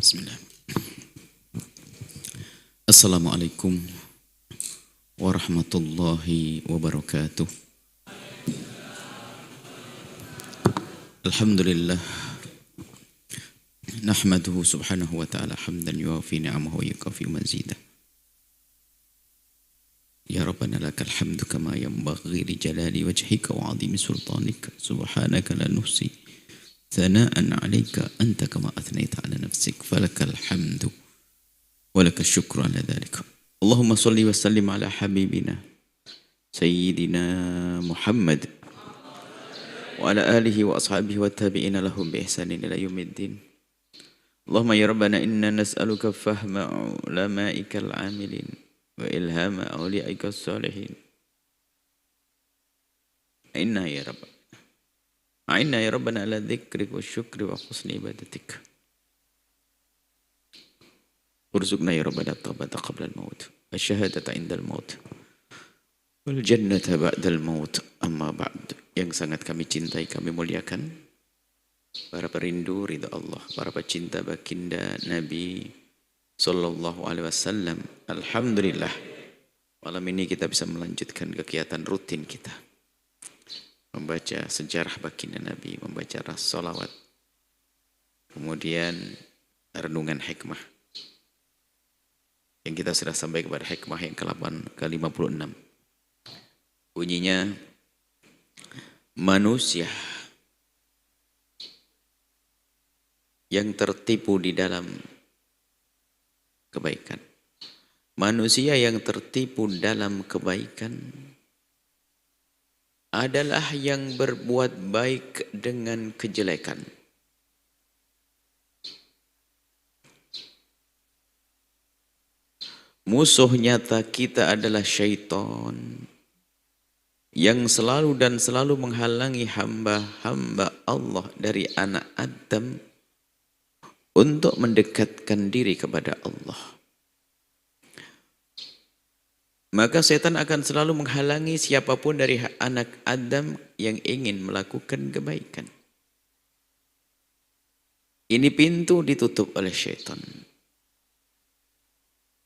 Bismillah. Assalamualaikum warahmatullahi wabarakatuh. Alhamdulillah. Nahmaduhu subhanahu wa ta'ala hamdan yuafi ni'amahu wa yukafi mazidah. Ya Rabbana lakal hamdu kama yanbaghi li jalali wajhika wa 'azimi sultanika. Subhanaka la nuhsi thana'an 'alaika anta kama athnaita 'ala nafsik. Falakal hamdu wa lakal syukru 'ala dhalika. Allahumma salli wa sallim ala habibina sayyidina Muhammad wa ala alihi wa ashabihi wa tabi'ina lahum bi ihsanin ila yaumiddin. Allahumma ya Rabbana inna nas'aluka fahma ulama'ikal 'amilin wa ilhama awliya'ikas salihin. Inna ya Rabbana a'inna ya Rabbana ala dzikrik wa syukri wa husni ibadatik. Urzuqna ya Rabbana at-taubata qabla al-maut wa syahadata 'inda al-maut wal jannata ba'da al-maut. Amma ba'd. Yang sangat kami cintai, kami muliakan para perindu ridha Allah, para pecinta baginda Nabi sallallahu alaihi wasallam. Alhamdulillah, malam ini kita bisa melanjutkan kegiatan rutin kita, membaca sejarah baginda Nabi, membaca salawat, kemudian renungan hikmah. Yang kita sudah sampai kepada hikmah yang ke-56. Bunyinya, manusia yang tertipu di dalam kebaikan. Manusia yang tertipu dalam kebaikan adalah yang berbuat baik dengan kejelekan. Musuh nyata kita adalah syaitan yang selalu dan selalu menghalangi hamba-hamba Allah dari anak Adam untuk mendekatkan diri kepada Allah. Maka setan akan selalu menghalangi siapapun dari anak Adam yang ingin melakukan kebaikan. Ini pintu ditutup oleh syaitan.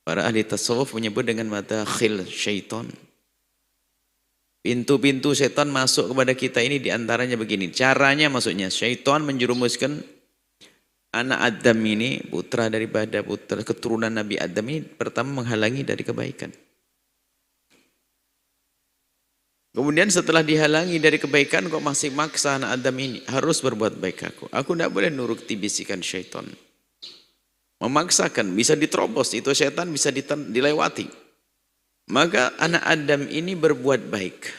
Para ahli tasawuf menyebut dengan madakhil syaitan. Pintu-pintu setan masuk kepada kita ini diantaranya begini. Caranya maksudnya syaitan menjerumuskan anak Adam ini, putra daripada putra keturunan Nabi Adam ini, pertama menghalangi dari kebaikan. Kemudian setelah dihalangi dari kebaikan, kok masih maksa anak Adam ini harus berbuat baik aku. Aku tidak boleh nuruti bisikan syaitan. Memaksakan, bisa diterobos, itu syaitan bisa dilewati. Maka anak Adam ini berbuat baik.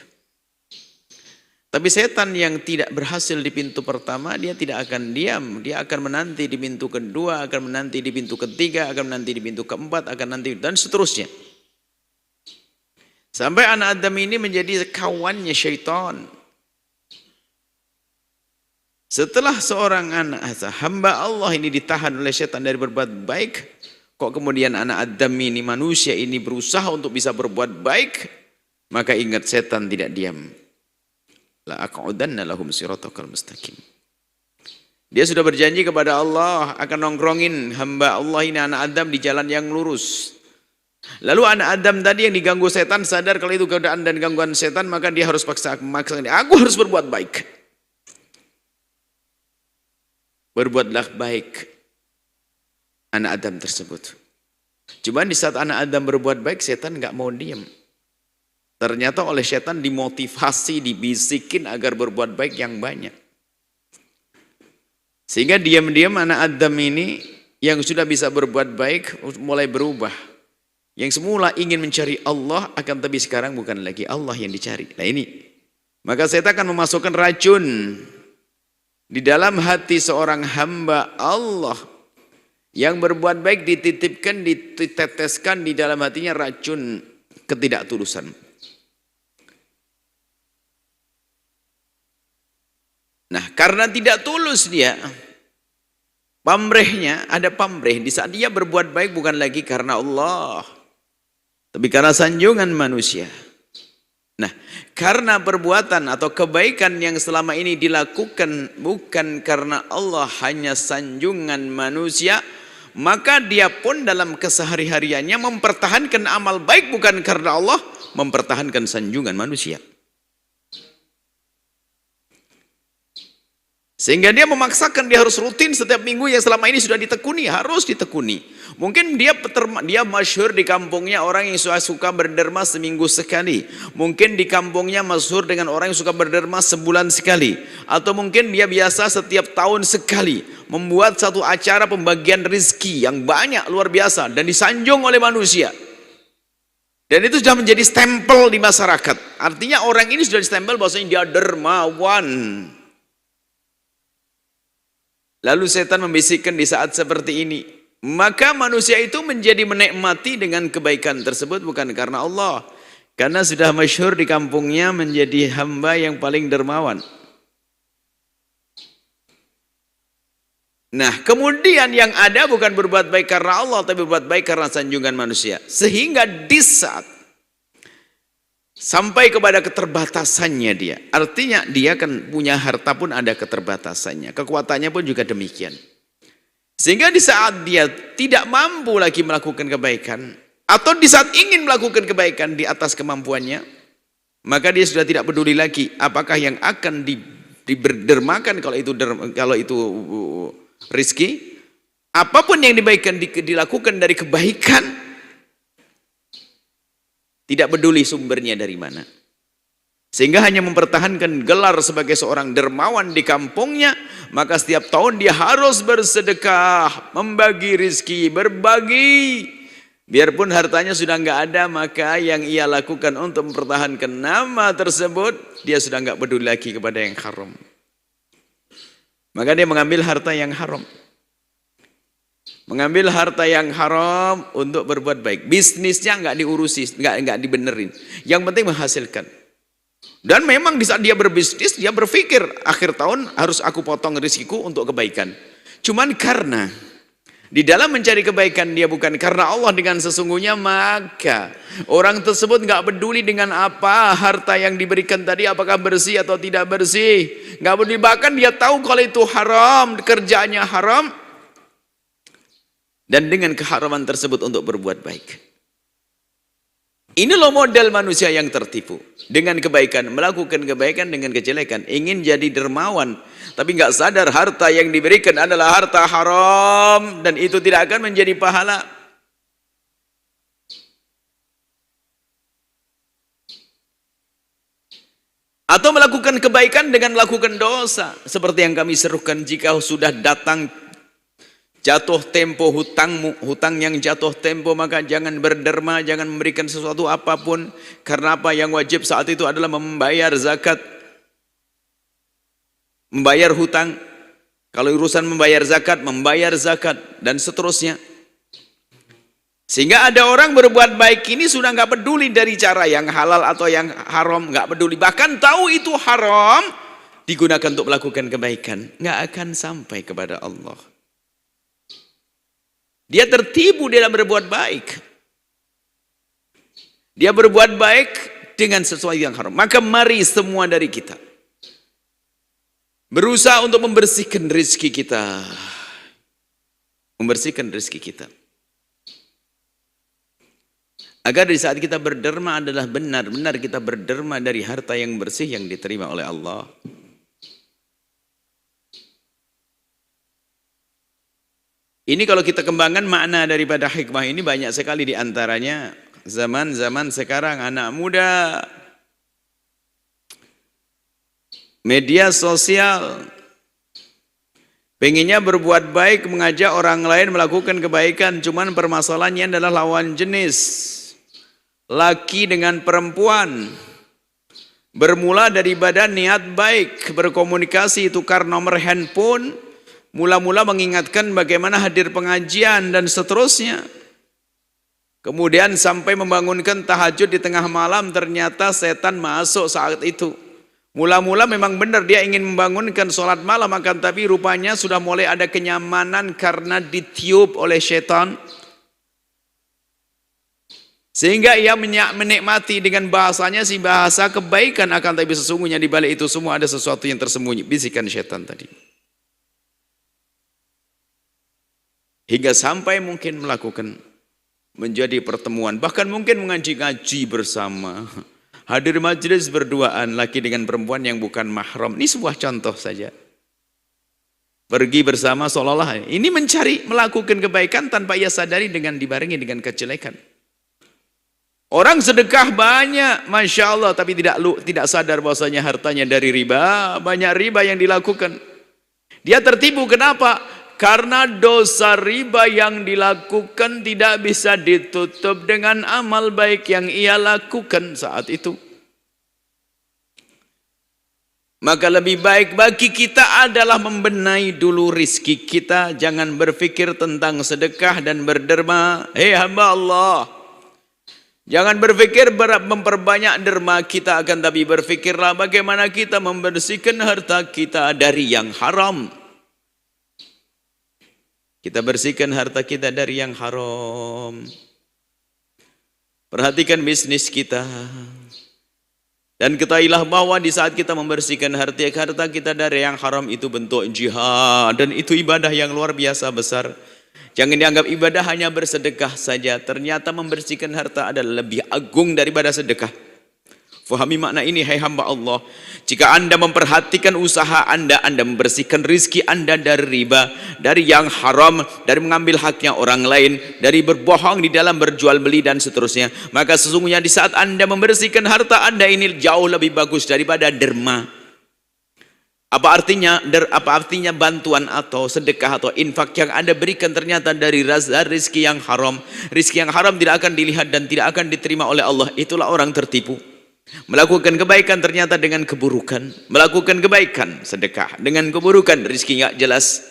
Tapi setan yang tidak berhasil di pintu pertama, dia tidak akan diam. Dia akan menanti di pintu kedua, akan menanti di pintu ketiga, akan menanti di pintu keempat, akan nanti dan seterusnya. Sampai anak Adam ini menjadi kawannya syaitan. Setelah seorang anak hamba Allah ini ditahan oleh syaitan dari berbuat baik, kok kemudian anak Adam ini, manusia ini berusaha untuk bisa berbuat baik, maka ingat setan tidak diam. La aq'udanna lahum siratakal mustaqim. Dia sudah berjanji kepada Allah akan nongkrongin hamba Allah ini, anak Adam, di jalan yang lurus. Lalu anak Adam tadi yang diganggu setan sadar kalau itu godaan dan gangguan setan, maka dia harus memaksa, aku harus berbuat baik. Berbuatlah baik anak Adam tersebut. Cuma di saat anak Adam berbuat baik, setan nggak mau diam. Ternyata oleh setan dimotivasi, dibisikin agar berbuat baik yang banyak. Sehingga diam-diam anak Adam ini yang sudah bisa berbuat baik mulai berubah. Yang semula ingin mencari Allah, akan tapi sekarang bukan lagi Allah yang dicari. Nah ini, maka setan akan memasukkan racun di dalam hati seorang hamba Allah yang berbuat baik, dititipkan, diteteskan di dalam hatinya racun ketidaktulusan. Nah, karena tidak tulus dia, pamrihnya, ada pamrih. Di saat dia berbuat baik bukan lagi karena Allah, tapi karena sanjungan manusia. Nah, karena perbuatan atau kebaikan yang selama ini dilakukan bukan karena Allah, hanya sanjungan manusia, maka dia pun dalam kesehari-hariannya mempertahankan amal baik bukan karena Allah, mempertahankan sanjungan manusia. Sehingga dia memaksakan, dia harus rutin setiap minggu yang selama ini sudah ditekuni, harus ditekuni. Mungkin dia masyhur di kampungnya orang yang suka berderma seminggu sekali. Mungkin di kampungnya masyhur dengan orang yang suka berderma sebulan sekali. Atau mungkin dia biasa setiap tahun sekali membuat satu acara pembagian rezeki yang banyak, luar biasa, dan disanjung oleh manusia. Dan itu sudah menjadi stempel di masyarakat. Artinya orang ini sudah distempel bahwasanya dia dermawan. Lalu setan membisikkan di saat seperti ini, maka manusia itu menjadi menikmati dengan kebaikan tersebut bukan karena Allah, karena sudah masyhur di kampungnya menjadi hamba yang paling dermawan. Nah, kemudian yang ada bukan berbuat baik karena Allah, tapi berbuat baik karena sanjungan manusia. Sehingga di saat sampai kepada keterbatasannya dia. Artinya dia kan punya harta pun ada keterbatasannya. Kekuatannya pun juga demikian. Sehingga di saat dia tidak mampu lagi melakukan kebaikan, atau di saat ingin melakukan kebaikan di atas kemampuannya, maka dia sudah tidak peduli lagi apakah yang akan diberdermakan kalau itu rizki. Apapun yang dilakukan dari kebaikan, tidak peduli sumbernya dari mana. Sehingga hanya mempertahankan gelar sebagai seorang dermawan di kampungnya, maka setiap tahun dia harus bersedekah, membagi rizki, berbagi. Biarpun hartanya sudah enggak ada, maka yang ia lakukan untuk mempertahankan nama tersebut, dia sudah enggak peduli lagi kepada yang haram. Maka dia mengambil harta yang haram. Mengambil harta yang haram untuk berbuat baik. Bisnisnya enggak diurusi, enggak dibenerin. Yang penting menghasilkan. Dan memang di saat dia berbisnis, dia berpikir akhir tahun harus aku potong rizkiku untuk kebaikan. Cuman karena di dalam mencari kebaikan dia bukan karena Allah dengan sesungguhnya, maka orang tersebut enggak peduli dengan apa harta yang diberikan tadi, apakah bersih atau tidak bersih. Enggak peduli, bahkan dia tahu kalau itu haram, kerjaannya haram. Dan dengan keharaman tersebut untuk berbuat baik. Ini loh model manusia yang tertipu. Dengan kebaikan, melakukan kebaikan dengan kejelekan. Ingin jadi dermawan, tapi nggak sadar harta yang diberikan adalah harta haram. Dan itu tidak akan menjadi pahala. Atau melakukan kebaikan dengan melakukan dosa. Seperti yang kami serukan, jika sudah datang jatuh tempo hutang yang jatuh tempo, maka jangan berderma, jangan memberikan sesuatu apapun. Karena apa? Yang wajib saat itu adalah membayar zakat, membayar hutang. Kalau urusan membayar zakat, dan seterusnya. Sehingga ada orang berbuat baik ini sudah nggak peduli dari cara yang halal atau yang haram, nggak peduli. Bahkan tahu itu haram, digunakan untuk melakukan kebaikan, nggak akan sampai kepada Allah. Dia tertipu dalam berbuat baik. Dia berbuat baik dengan sesuatu yang haram. Maka mari semua dari kita berusaha untuk membersihkan rezeki kita. Membersihkan rezeki kita. Agar di saat kita berderma adalah benar-benar kita berderma dari harta yang bersih yang diterima oleh Allah. Ini kalau kita kembangkan makna daripada hikmah ini banyak sekali, di antaranya zaman-zaman sekarang anak muda, media sosial, pengennya berbuat baik, mengajak orang lain melakukan kebaikan, cuman permasalahannya adalah lawan jenis, laki dengan perempuan. Bermula daripada niat baik, berkomunikasi, tukar nomor handphone, mula-mula mengingatkan bagaimana hadir pengajian dan seterusnya. Kemudian sampai membangunkan tahajud di tengah malam, ternyata setan masuk saat itu. Mula-mula memang benar dia ingin membangunkan sholat malam, akan tapi rupanya sudah mulai ada kenyamanan karena ditiup oleh setan. Sehingga ia menikmati dengan bahasanya si bahasa kebaikan, akan tapi sesungguhnya di balik itu semua ada sesuatu yang tersembunyi, bisikan setan tadi. Hingga sampai mungkin melakukan menjadi pertemuan, bahkan mungkin mengaji-ngaji bersama, hadir majelis berduaan laki dengan perempuan yang bukan mahram. Ini sebuah contoh saja. Pergi bersama seolah-olah ini mencari melakukan kebaikan tanpa ia sadari dengan dibarengi dengan kejelekan. Orang sedekah banyak, Masya Allah, tapi tidak sadar bahwasanya hartanya dari riba. Banyak riba yang dilakukan. Dia tertipu, kenapa? Karena dosa riba yang dilakukan tidak bisa ditutup dengan amal baik yang ia lakukan saat itu. Maka lebih baik bagi kita adalah membenahi dulu rizki kita. Jangan berpikir tentang sedekah dan berderma. Hei hamba Allah, jangan berpikir memperbanyak derma kita, akan tapi berpikirlah bagaimana kita membersihkan harta kita dari yang haram. Kita bersihkan harta kita dari yang haram. Perhatikan bisnis kita. Dan ketahuilah bahwa di saat kita membersihkan harta kita dari yang haram itu bentuk jihad. Dan itu ibadah yang luar biasa besar. Jangan dianggap ibadah hanya bersedekah saja. Ternyata membersihkan harta adalah lebih agung daripada sedekah. Fahami makna ini, hai hamba Allah. Jika Anda memperhatikan usaha Anda membersihkan rizki Anda dari riba, dari yang haram, dari mengambil haknya orang lain, dari berbohong di dalam berjual beli dan seterusnya, maka sesungguhnya di saat Anda membersihkan harta Anda ini jauh lebih bagus daripada derma. Apa artinya bantuan atau sedekah atau infak yang Anda berikan ternyata dari rizki yang haram. Rizki yang haram tidak akan dilihat dan tidak akan diterima oleh Allah. Itulah orang tertipu. Melakukan kebaikan ternyata dengan keburukan. Melakukan kebaikan sedekah dengan keburukan, rizki nggak jelas.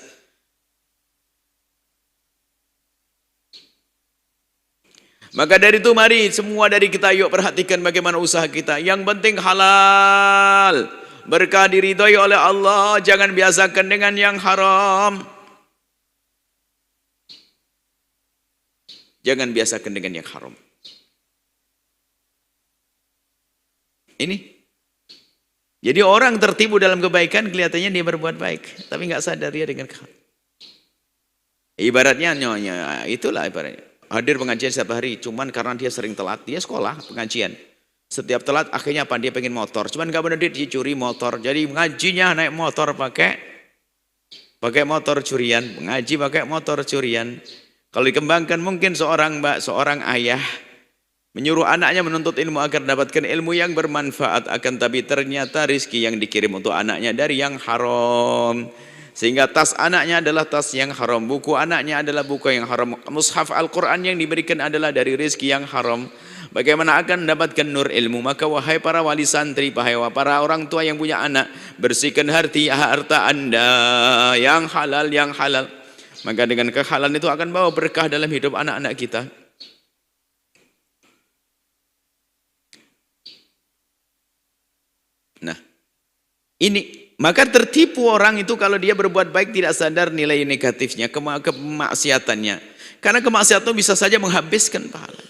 Maka dari itu mari semua dari kita yuk perhatikan bagaimana usaha kita. Yang penting halal, berkah diridhoi oleh Allah. Jangan biasakan dengan yang haram. Jangan biasakan dengan yang haram. Ini. Jadi orang tertipu dalam kebaikan, kelihatannya dia berbuat baik, tapi nggak sadar dia dengan ibaratnya nyonya, itulah ibaratnya. Hadir pengajian setiap hari, cuman karena dia sering telat, dia sekolah pengajian. Setiap telat akhirnya apa? Dia pengen motor, cuman nggak benar dia curi motor. Jadi ngajinya naik motor pakai motor curian, mengaji pakai motor curian. Kalau dikembangkan mungkin seorang ayah menyuruh anaknya menuntut ilmu agar mendapatkan ilmu yang bermanfaat, akan tapi ternyata rizki yang dikirim untuk anaknya dari yang haram. Sehingga tas anaknya adalah tas yang haram, buku anaknya adalah buku yang haram, mushaf Al-Quran yang diberikan adalah dari rizki yang haram. Bagaimana akan mendapatkan nur ilmu? Maka wahai para wali santri, wahai para orang tua yang punya anak, bersihkan harta Anda yang halal, yang halal. Maka dengan kehalalan itu akan bawa berkah dalam hidup anak-anak kita. Nah, ini maka tertipu orang itu kalau dia berbuat baik tidak sadar nilai negatifnya, kemaksiatannya. Karena kemaksiatan bisa saja menghabiskan pahala.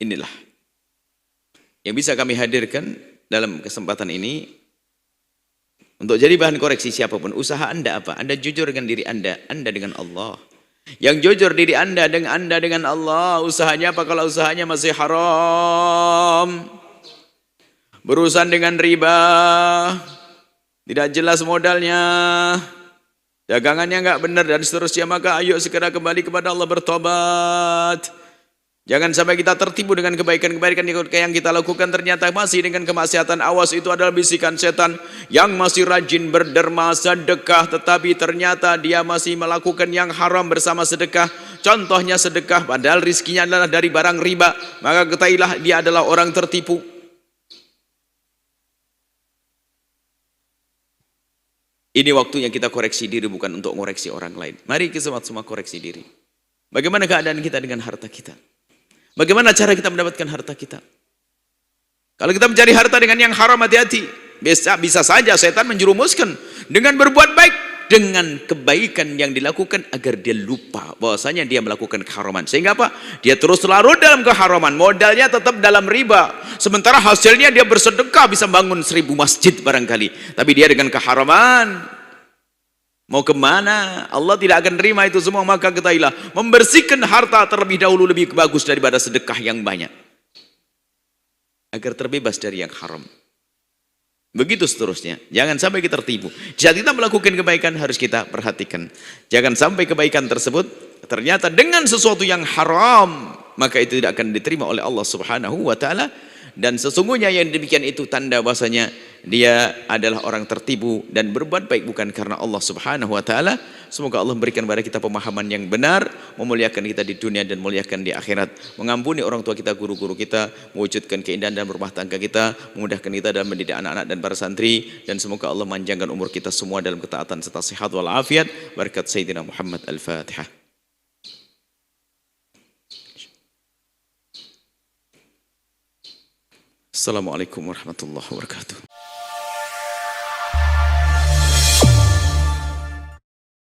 Inilah yang bisa kami hadirkan dalam kesempatan ini untuk jadi bahan koreksi siapapun. Usaha Anda apa? Anda jujur dengan diri Anda dengan Allah. Yang jujur diri Anda dengan Allah. Usahanya apa? Kalau usahanya masih haram, berurusan dengan riba, tidak jelas modalnya, dagangannya nggak benar dan seterusnya, maka ayo segera kembali kepada Allah, bertobat. Jangan sampai kita tertipu dengan kebaikan-kebaikan yang kita lakukan ternyata masih dengan kemaksiatan. Awas, itu adalah bisikan setan yang masih rajin berderma sedekah, tetapi ternyata dia masih melakukan yang haram bersama sedekah. Contohnya sedekah padahal rizkinya adalah dari barang riba, maka ketahuilah dia adalah orang tertipu. Ini waktunya kita koreksi diri, bukan untuk koreksi orang lain. Mari kita semua koreksi diri. Bagaimana keadaan kita dengan harta kita? Bagaimana cara kita mendapatkan harta kita? Kalau kita mencari harta dengan yang haram, hati-hati. Bisa saja setan menjerumuskan dengan berbuat baik. dengan kebaikan yang dilakukan agar dia lupa bahwasanya dia melakukan keharaman. Sehingga apa? Dia terus larut dalam keharaman, modalnya tetap dalam riba. Sementara hasilnya dia bersedekah bisa bangun 1000 masjid barangkali. Tapi dia dengan keharaman, mau kemana? Allah tidak akan terima itu semua. Maka ketahuilah, membersihkan harta terlebih dahulu lebih bagus daripada sedekah yang banyak, agar terbebas dari yang haram. Begitu seterusnya. Jangan sampai kita tertipu. Di saat kita melakukan kebaikan harus kita perhatikan. Jangan sampai kebaikan tersebut ternyata dengan sesuatu yang haram, maka itu tidak akan diterima oleh Allah Subhanahu wa taala. Dan sesungguhnya yang demikian itu tanda bahasanya dia adalah orang tertipu dan berbuat baik bukan karena Allah Subhanahu wa taala. Semoga Allah memberikan kepada kita pemahaman yang benar, memuliakan kita di dunia dan memuliakan di akhirat, mengampuni orang tua kita, guru-guru kita, mewujudkan keindahan dalam rumah tangga kita, memudahkan kita dalam mendidik anak-anak dan para santri, dan semoga Allah manjangkan umur kita semua dalam ketaatan serta sehat wal afiat. Berkat Sayyidina Muhammad. Al-Fatihah. Assalamualaikum warahmatullahi wabarakatuh.